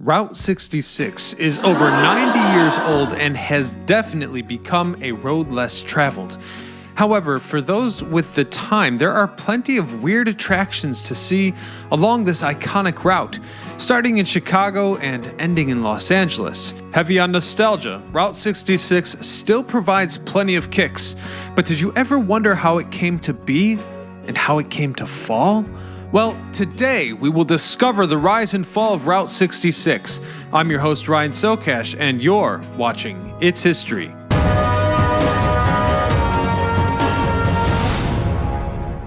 Route 66 is over 90 years old and has definitely become a road less traveled. However, for those with the time, there are plenty of weird attractions to see along this iconic route, starting in Chicago and ending in Los Angeles. Heavy on nostalgia, Route 66 still provides plenty of kicks, but did you ever wonder how it came to be and how it came to fall? Well, today we will discover the rise and fall of Route 66. I'm your host Ryan Socash, and you're watching It's History.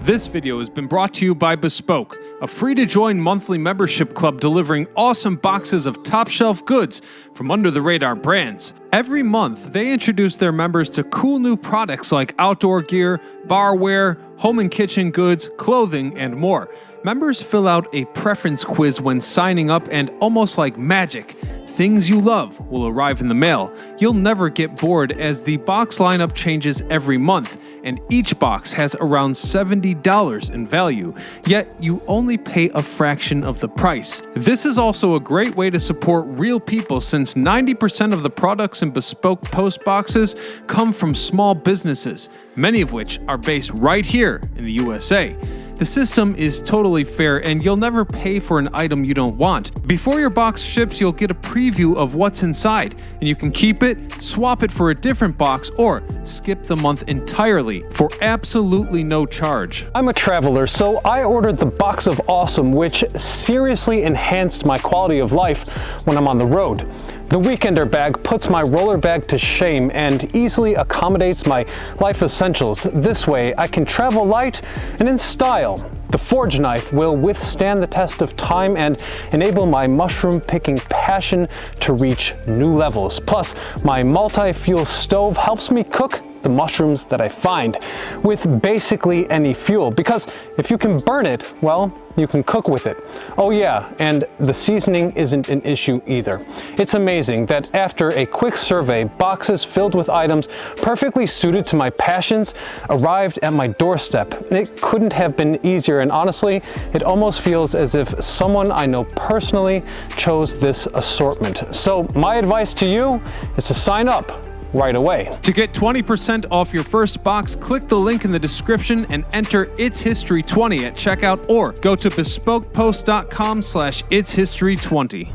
This video has been brought to you by Bespoke, a free-to-join monthly membership club delivering awesome boxes of top-shelf goods from under-the-radar brands. Every month, they introduce their members to cool new products like outdoor gear, barware, home and kitchen goods, clothing, and more. Members fill out a preference quiz when signing up, and almost like magic, things you love will arrive in the mail. You'll never get bored as the box lineup changes every month, and each box has around $70 in value, yet you only pay a fraction of the price. This is also a great way to support real people since 90% of the products in Bespoke post boxes come from small businesses, many of which are based right here in the USA. The system is totally fair, and you'll never pay for an item you don't want. Before your box ships, you'll get a preview of what's inside, and you can keep it, swap it for a different box, or skip the month entirely for absolutely no charge. I'm a traveler, so I ordered the Box of Awesome, which seriously enhanced my quality of life when I'm on the road. The Weekender bag puts my roller bag to shame and easily accommodates my life essentials. This way, I can travel light and in style. The Forge knife will withstand the test of time and enable my mushroom picking passion to reach new levels. Plus, my multi-fuel stove helps me cook the mushrooms that I find with basically any fuel, because if you can burn it, well, you can cook with it. Oh yeah, and the seasoning isn't an issue either. It's amazing that after a quick survey, boxes filled with items perfectly suited to my passions arrived at my doorstep. It couldn't have been easier, and honestly, it almost feels as if someone I know personally chose this assortment. So my advice to you is to sign up right away. To get 20% off your first box, click the link in the description and enter It's History 20 at checkout, or go to bespokepost.com/itshistory20.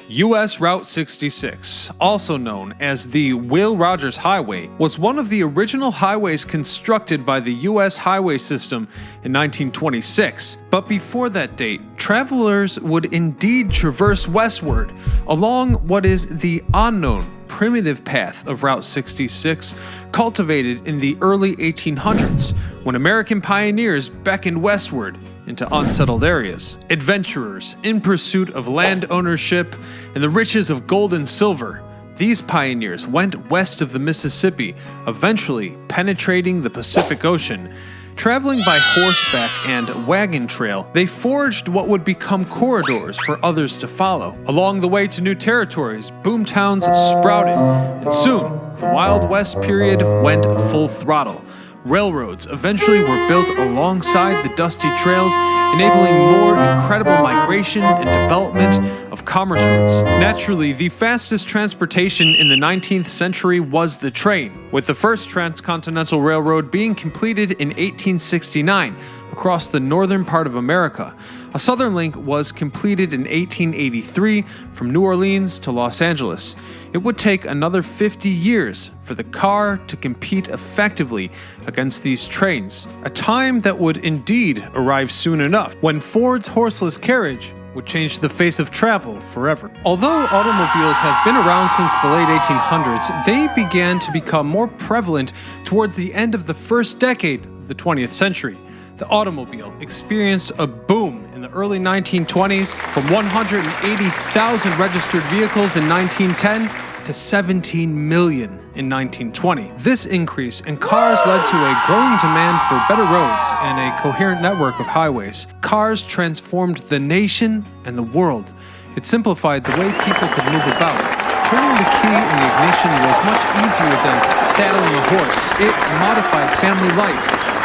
U.S. Route 66, also known as the Will Rogers Highway, was one of the original highways constructed by the U.S. highway system in 1926. But before that date, travelers would indeed traverse westward along what is the unknown primitive path of Route 66, cultivated in the early 1800s when American pioneers beckoned westward into unsettled areas. Adventurers in pursuit of land ownership and the riches of gold and silver, these pioneers went west of the Mississippi, eventually penetrating the Pacific Ocean. Traveling by horseback and wagon trail, they forged what would become corridors for others to follow. Along the way to new territories, boom towns sprouted, and soon, the Wild West period went full throttle. Railroads eventually were built alongside the dusty trails, enabling more incredible migration and development of commerce routes. Naturally, the fastest transportation in the 19th century was the train, with the first transcontinental railroad being completed in 1869 across the northern part of America. A southern link was completed in 1883 from New Orleans to Los Angeles. It would take another 50 years for the car to compete effectively against these trains, a time that would indeed arrive soon enough, when Ford's horseless carriage would change the face of travel forever. Although automobiles have been around since the late 1800s, they began to become more prevalent towards the end of the first decade of the 20th century. The automobile experienced a boom in the early 1920s, from 180,000 registered vehicles in 1910 to 17 million in 1920. This increase in cars led to a growing demand for better roads and a coherent network of highways. Cars transformed the nation and the world. It simplified the way people could move about. Turning the key in the ignition was much easier than saddling a horse. It modified family life,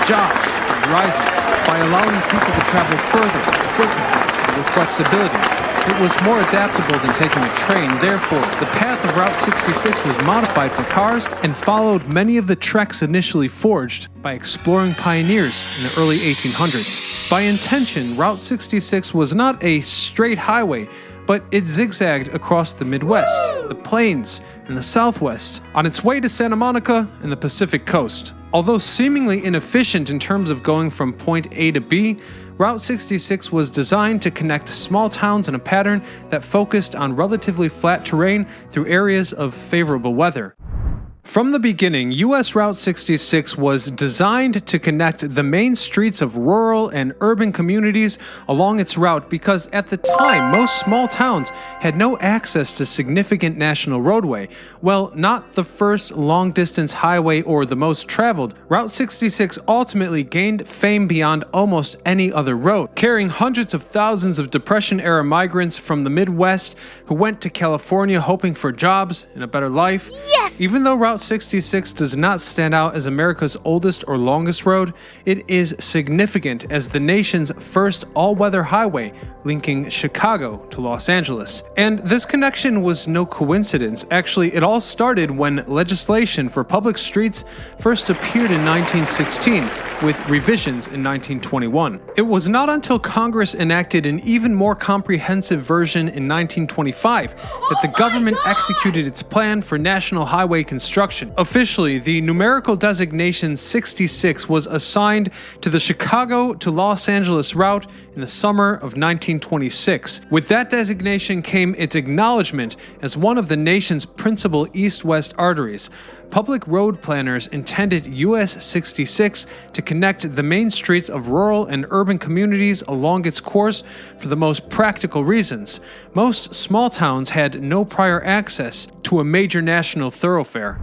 jobs, and rises by allowing people to travel further, quicker, and with flexibility. It was more adaptable than taking a train, therefore, the path of Route 66 was modified for cars and followed many of the treks initially forged by exploring pioneers in the early 1800s. By intention, Route 66 was not a straight highway, but it zigzagged across the Midwest, the Plains, and the Southwest, on its way to Santa Monica and the Pacific Coast. Although seemingly inefficient in terms of going from point A to B, Route 66 was designed to connect small towns in a pattern that focused on relatively flat terrain through areas of favorable weather. From the beginning, US Route 66 was designed to connect the main streets of rural and urban communities along its route because at the time, most small towns had no access to significant national roadway. Well, not the first long-distance highway or the most traveled, Route 66 ultimately gained fame beyond almost any other road, carrying hundreds of thousands of Depression-era migrants from the Midwest who went to California hoping for jobs and a better life. Yes! Even though Route 66 does not stand out as America's oldest or longest road, it is significant as the nation's first all-weather highway linking Chicago to Los Angeles. And this connection was no coincidence. Actually, it all started when legislation for public streets first appeared in 1916, with revisions in 1921. It was not until Congress enacted an even more comprehensive version in 1925 that the government executed its plan for national highway construction. Officially, the numerical designation 66 was assigned to the Chicago to Los Angeles route in the summer of 1926. With that designation came its acknowledgement as one of the nation's principal east-west arteries. Public road planners intended US 66 to connect the main streets of rural and urban communities along its course for the most practical reasons. Most small towns had no prior access to a major national thoroughfare.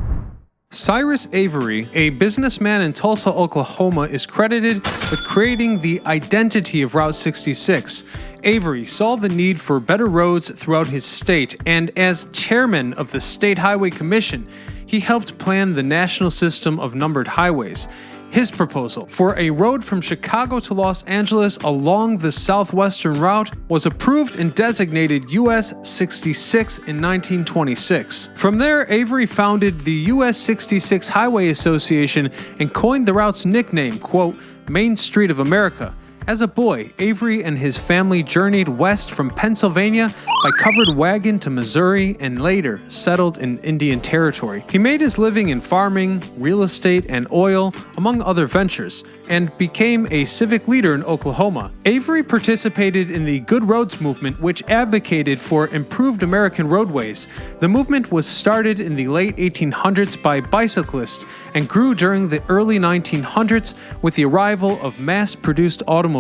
Cyrus Avery, a businessman in Tulsa, Oklahoma, is credited with creating the identity of Route 66. Avery saw the need for better roads throughout his state, and as chairman of the State Highway Commission, he helped plan the national system of numbered highways. His proposal for a road from Chicago to Los Angeles along the southwestern route was approved and designated US 66 in 1926. From there, Avery founded the US 66 Highway Association and coined the route's nickname, quote, Main Street of America. As a boy, Avery and his family journeyed west from Pennsylvania by covered wagon to Missouri and later settled in Indian Territory. He made his living in farming, real estate, and oil, among other ventures, and became a civic leader in Oklahoma. Avery participated in the Good Roads movement, which advocated for improved American roadways. The movement was started in the late 1800s by bicyclists and grew during the early 1900s with the arrival of mass-produced automobiles.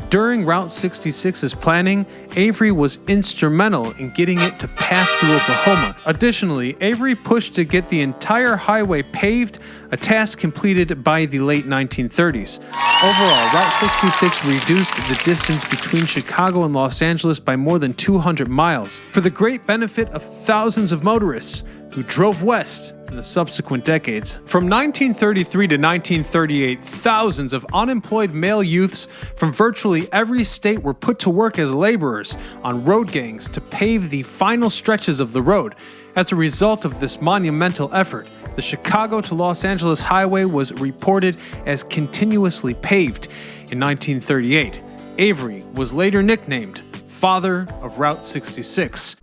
During Route 66's planning, Avery was instrumental in getting it to pass through Oklahoma. Additionally, Avery pushed to get the entire highway paved, a task completed by the late 1930s. Overall, Route 66 reduced the distance between Chicago and Los Angeles by more than 200 miles, for the great benefit of thousands of motorists who drove west in the subsequent decades. From 1933 to 1938, thousands of unemployed male youths from virtually every state were put to work as laborers on road gangs to pave the final stretches of the road. As a result of this monumental effort, the Chicago to Los Angeles highway was reported as continuously paved. In 1938, Avery was later nicknamed Father of Route 66.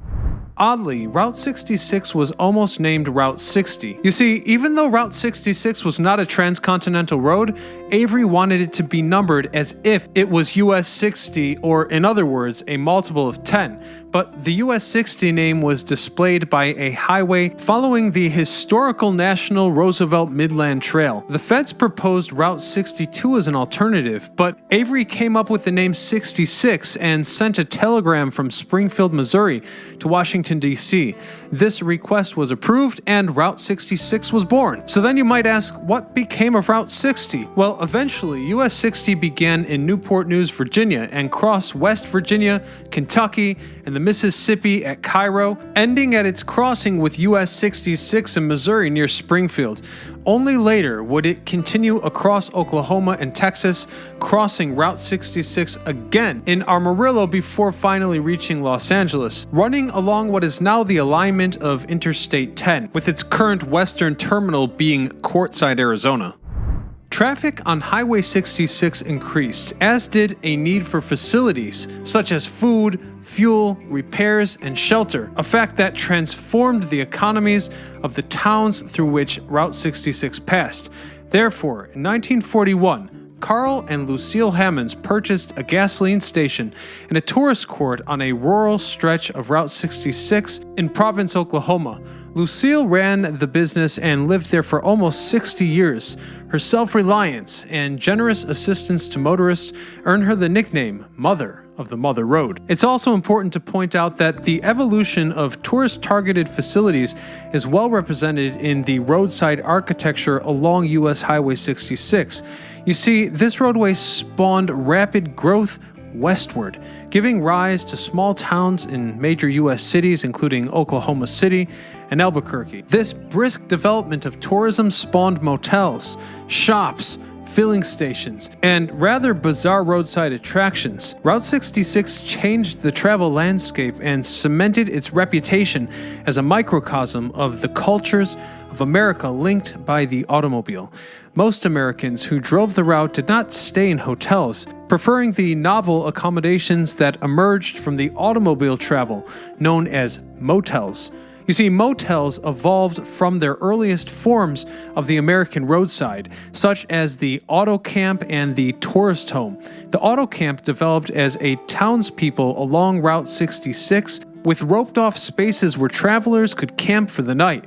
Oddly, Route 66 was almost named Route 60. You see, even though Route 66 was not a transcontinental road, Avery wanted it to be numbered as if it was US 60, or in other words, a multiple of 10. But the US 60 name was displayed by a highway following the historical National Roosevelt Midland Trail. The feds proposed Route 62 as an alternative, but Avery came up with the name 66 and sent a telegram from Springfield, Missouri to Washington, D.C. This request was approved and Route 66 was born. So then you might ask, what became of Route 60? Well, eventually, US 60 began in Newport News, Virginia, and crossed West Virginia, Kentucky, and the Mississippi at Cairo, ending at its crossing with US 66 in Missouri near Springfield. Only later would it continue across Oklahoma and Texas, crossing Route 66 again in Amarillo before finally reaching Los Angeles, running along what is now the alignment of Interstate 10, with its current western terminal being Quartzsite, Arizona. Traffic on Highway 66 increased, as did a need for facilities such as food, fuel, repairs, and shelter, a fact that transformed the economies of the towns through which Route 66 passed. Therefore, in 1941, Carl and Lucille Hammonds purchased a gasoline station and a tourist court on a rural stretch of Route 66 in Providence, Oklahoma. Lucille ran the business and lived there for almost 60 years. Her self-reliance and generous assistance to motorists earned her the nickname Mother of the Mother Road. It's also important to point out that the evolution of tourist-targeted facilities is well represented in the roadside architecture along US Highway 66. You see, this roadway spawned rapid growth westward, giving rise to small towns in major U.S. cities including Oklahoma City and Albuquerque. This brisk development of tourism spawned motels, shops, filling stations, and rather bizarre roadside attractions. Route 66 changed the travel landscape and cemented its reputation as a microcosm of the cultures of America linked by the automobile. Most Americans who drove the route did not stay in hotels, preferring the novel accommodations that emerged from the automobile travel, known as motels. You see, motels evolved from their earliest forms of the American roadside, such as the auto camp and the tourist home. The auto camp developed as a townspeople along Route 66, with roped-off spaces where travelers could camp for the night.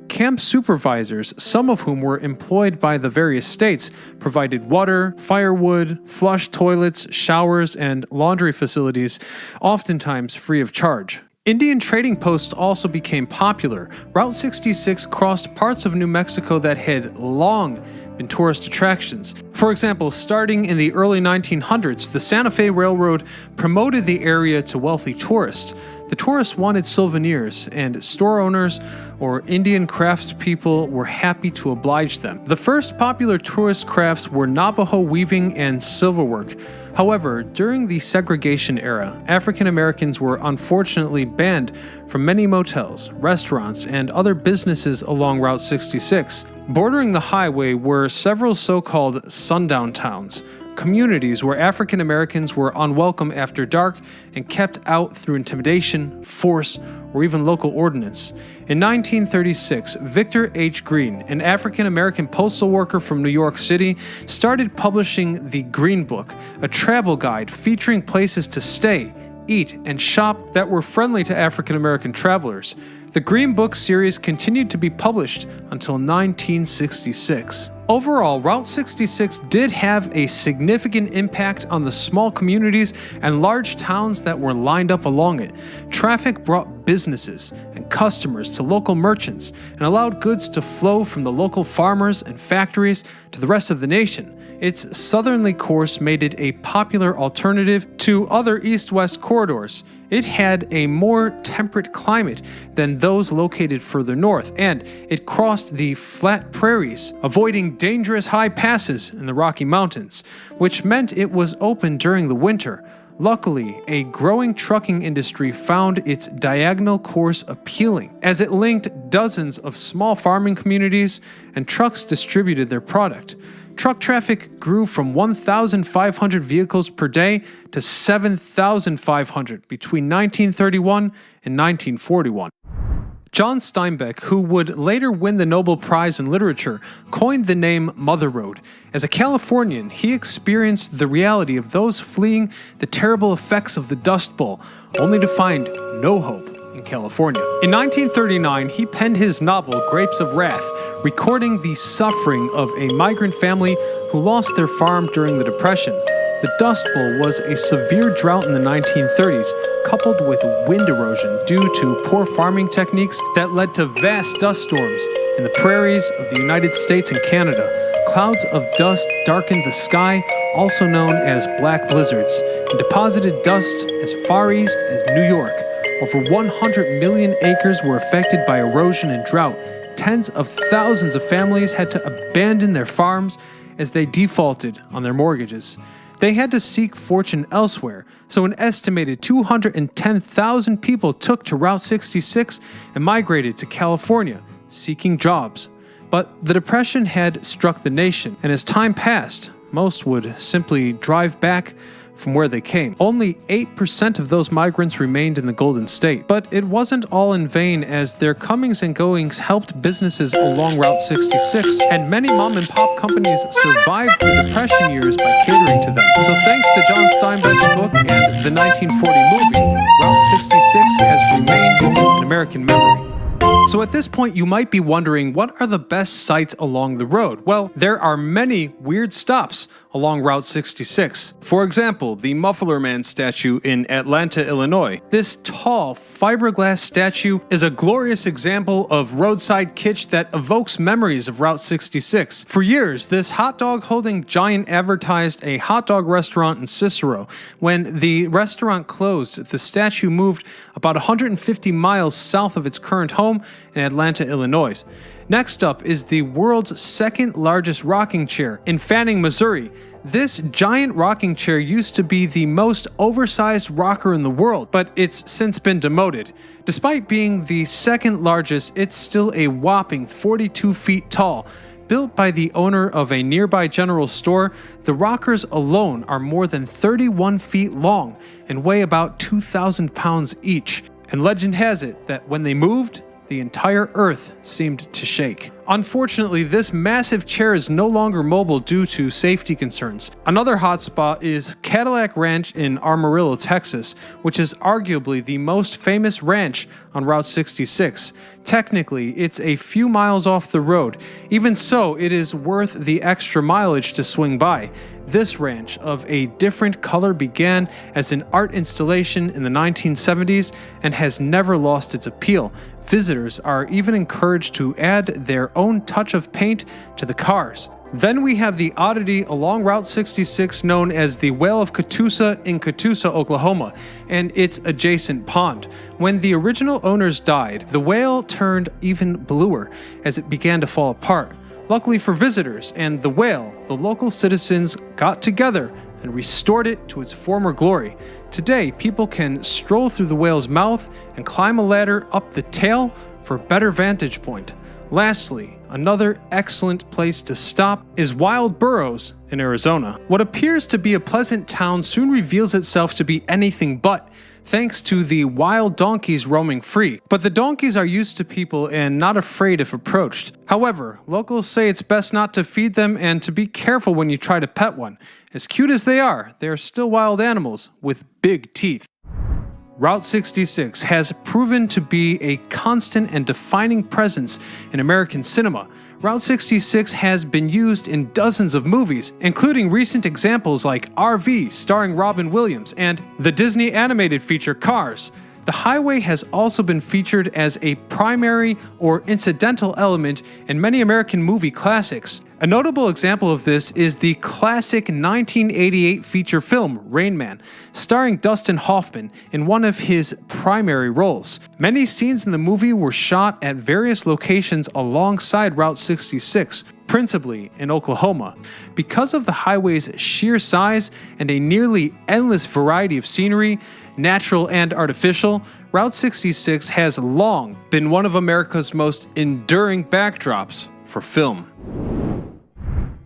Camp supervisors, some of whom were employed by the various states, provided water, firewood, flush toilets, showers, and laundry facilities, oftentimes free of charge. Indian trading posts also became popular. Route 66 crossed parts of New Mexico that had long been tourist attractions. For example, starting in the early 1900s, the Santa Fe Railroad promoted the area to wealthy tourists. The tourists wanted souvenirs, and store owners or Indian craftspeople were happy to oblige them. The first popular tourist crafts were Navajo weaving and silverwork. However, during the segregation era, African Americans were unfortunately banned from many motels, restaurants, and other businesses along Route 66. Bordering the highway were several so-called sundown towns, communities where African Americans were unwelcome after dark and kept out through intimidation, force, or even local ordinance. In 1936, Victor H. Green, an African American postal worker from New York City, started publishing the Green Book, a travel guide featuring places to stay, eat, and shop that were friendly to African American travelers. The Green Book series continued to be published until 1966. Overall, Route 66 did have a significant impact on the small communities and large towns that were lined up along it. Traffic brought businesses and customers to local merchants and allowed goods to flow from the local farmers and factories to the rest of the nation. Its southerly course made it a popular alternative to other east-west corridors. It had a more temperate climate than those located further north, and it crossed the flat prairies, avoiding dangerous high passes in the Rocky Mountains, which meant it was open during the winter. Luckily, a growing trucking industry found its diagonal course appealing, as it linked dozens of small farming communities and trucks distributed their product. Truck traffic grew from 1,500 vehicles per day to 7,500 between 1931 and 1941. John Steinbeck, who would later win the Nobel Prize in Literature, coined the name Mother Road. As a Californian, he experienced the reality of those fleeing the terrible effects of the Dust Bowl, only to find no hope in California. In 1939, he penned his novel Grapes of Wrath, recording the suffering of a migrant family who lost their farm during the Depression. The Dust Bowl was a severe drought in the 1930s, coupled with wind erosion due to poor farming techniques that led to vast dust storms in the prairies of the United States and Canada. Clouds of dust darkened the sky, also known as black blizzards, and deposited dust as far east as New York. Over 100 million acres were affected by erosion and drought, tens of thousands of families had to abandon their farms as they defaulted on their mortgages. They had to seek fortune elsewhere, so an estimated 210,000 people took to Route 66 and migrated to California, seeking jobs. But the Depression had struck the nation, and as time passed, most would simply drive back from where they came. Only 8% of those migrants remained in the Golden State. But it wasn't all in vain, as their comings and goings helped businesses along Route 66, and many mom-and-pop companies survived the Depression years by catering to them. So thanks to John Steinbeck's book and the 1940 movie, Route 66 has remained in American memory. So at this point, you might be wondering, what are the best sights along the road? Well, there are many weird stops along Route 66. For example, the Muffler Man statue in Atlanta, Illinois. This tall, fiberglass statue is a glorious example of roadside kitsch that evokes memories of Route 66. For years, this hot dog-holding giant advertised a hot dog restaurant in Cicero. When the restaurant closed, the statue moved about 150 miles south of its current home in Atlanta, Illinois. Next up is the world's second largest rocking chair in Fanning, Missouri. This giant rocking chair used to be the most oversized rocker in the world, but it's since been demoted. Despite being the second largest, it's still a whopping 42 feet tall. Built by the owner of a nearby general store, the rockers alone are more than 31 feet long and weigh about 2,000 pounds each. And legend has it that when they moved, the entire earth seemed to shake. Unfortunately, this massive chair is no longer mobile due to safety concerns. Another hotspot is Cadillac Ranch in Amarillo, Texas, which is arguably the most famous ranch on Route 66. Technically, it's a few miles off the road. Even so, it is worth the extra mileage to swing by. This ranch of a different color began as an art installation in the 1970s and has never lost its appeal. Visitors are even encouraged to add their own touch of paint to the cars. Then we have the oddity along Route 66 known as the Whale of Catoosa in Catoosa, Oklahoma, and its adjacent pond. When the original owners died, the whale turned even bluer as it began to fall apart. Luckily for visitors and the whale, the local citizens got together and restored it to its former glory. Today, people can stroll through the whale's mouth and climb a ladder up the tail for a better vantage point. Lastly, another excellent place to stop is Wild Burros in Arizona. What appears to be a pleasant town soon reveals itself to be anything but, thanks to the wild donkeys roaming free. But the donkeys are used to people and not afraid if approached. However, locals say it's best not to feed them and to be careful when you try to pet one. As cute as they are still wild animals with big teeth. Route 66 has proven to be a constant and defining presence in American cinema. Route 66 has been used in dozens of movies, including recent examples like RV starring Robin Williams and the Disney animated feature Cars. The highway has also been featured as a primary or incidental element in many American movie classics. A notable example of this is the classic 1988 feature film Rain Man, starring Dustin Hoffman in one of his primary roles. Many scenes in the movie were shot at various locations alongside Route 66, principally in Oklahoma. Because of the highway's sheer size and a nearly endless variety of scenery, natural and artificial, Route 66 has long been one of America's most enduring backdrops for film.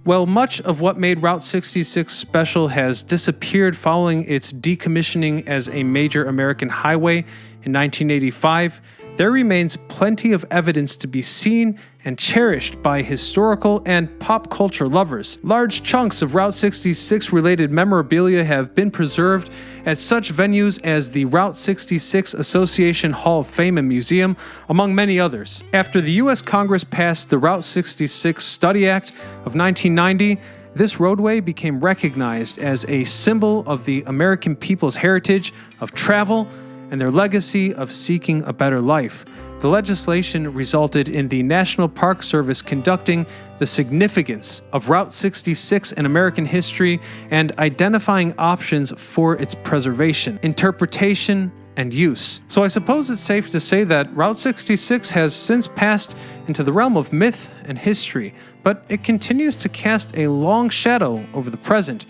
Well, much of what made Route 66 special has disappeared following its decommissioning as a major American highway in 1985. There remains plenty of evidence to be seen and cherished by historical and pop culture lovers. Large chunks of Route 66 related memorabilia have been preserved at such venues as the Route 66 Association Hall of Fame and Museum, among many others. After the U.S. Congress passed the Route 66 Study Act of 1990, this roadway became recognized as a symbol of the American people's heritage of travel and their legacy of seeking a better life. The legislation resulted in the National Park Service conducting the significance of Route 66 in American history and identifying options for its preservation, interpretation, and use. So I suppose it's safe to say that Route 66 has since passed into the realm of myth and history, but it continues to cast a long shadow over the present,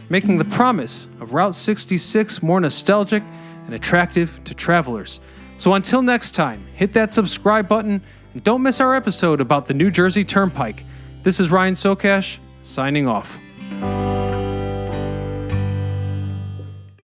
making the promise of Route 66 more nostalgic and attractive to travelers. So until next time, hit that subscribe button and don't miss our episode about the New Jersey Turnpike. This is Ryan Socash, signing off.